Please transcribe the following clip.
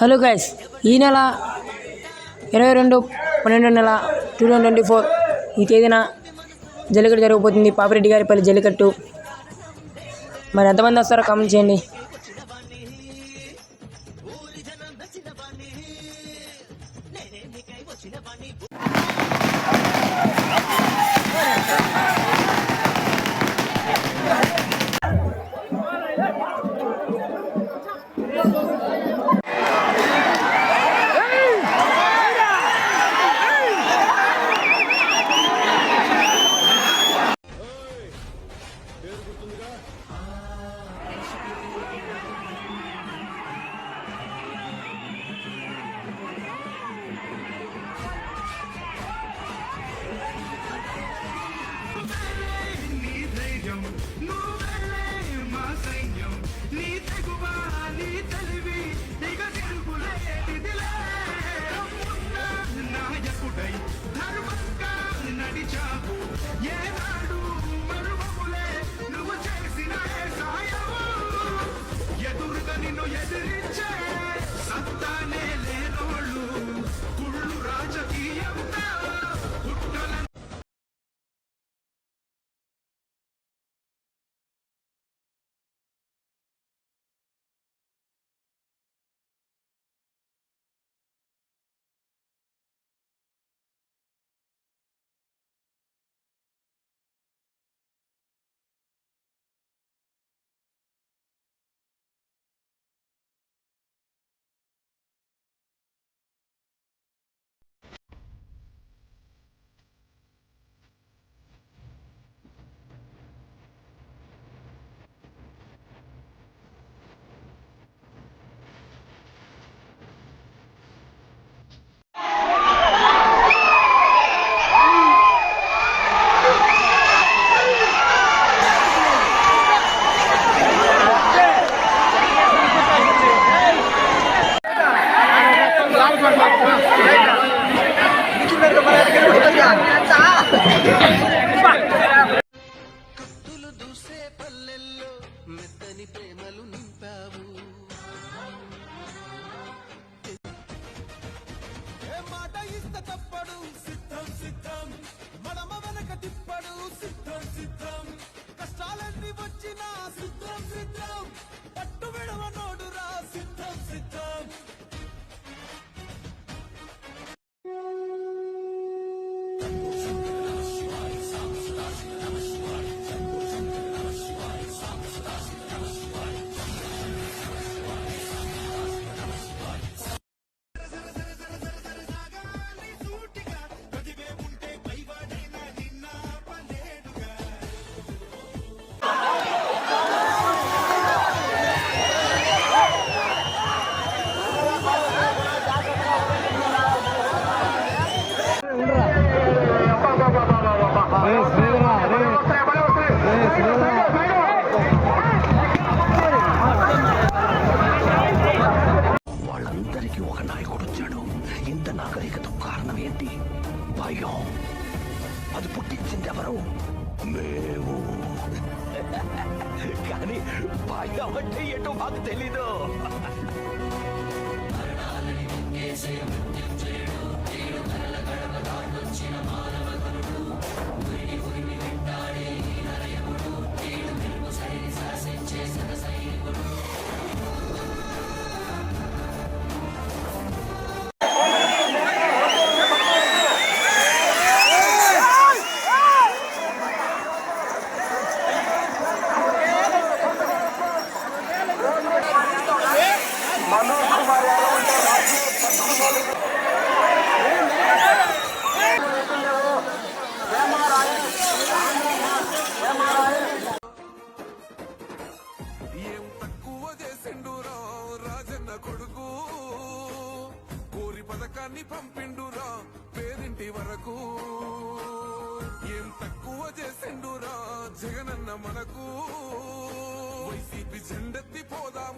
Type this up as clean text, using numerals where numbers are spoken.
Hello guys, ఈ నెల 22/12/2024 ఈ తేదీన జల్లికట్టు జరగబోతుంది. పాపిరెడ్డి గారిపల్లి జల్లికట్టు. మరి ఎంతమంది వస్తారో కామెంట్ చేయండి. కత్తులు దూసే పల్లెల్లో మెత్తని ప్రేమలు నింపావు. ఏ మాట ఇస్త తప్పడు, సిద్ధం సిద్ధం, మడమ వెనక తిప్పడు, సిద్ధం సిద్ధం, కష్టాలన్నీ వచ్చినా సిద్ధం సిద్ధం, పట్టు విడవ నోడురా, సిద్ధం సిద్ధం. వాళ్ళందరికీ ఒక నాయకుడు వచ్చాడు. ఇంత నాగరికతకు కారణం ఏంటి? భయం. అది పుట్టించింది ఎవరు? మేము. కానీ భయం అంటే ఏంటో మాకు తెలీదు. ఏం తక్కువ చేసిండురా రాజన్న కొడుకు, కోరి పథకాన్ని పంపిండురా పేరింటి వరకు. ఏం తక్కువ చేసిండురా జగనన్న మనకు, వైసీపీ జెండెత్తి పోదాం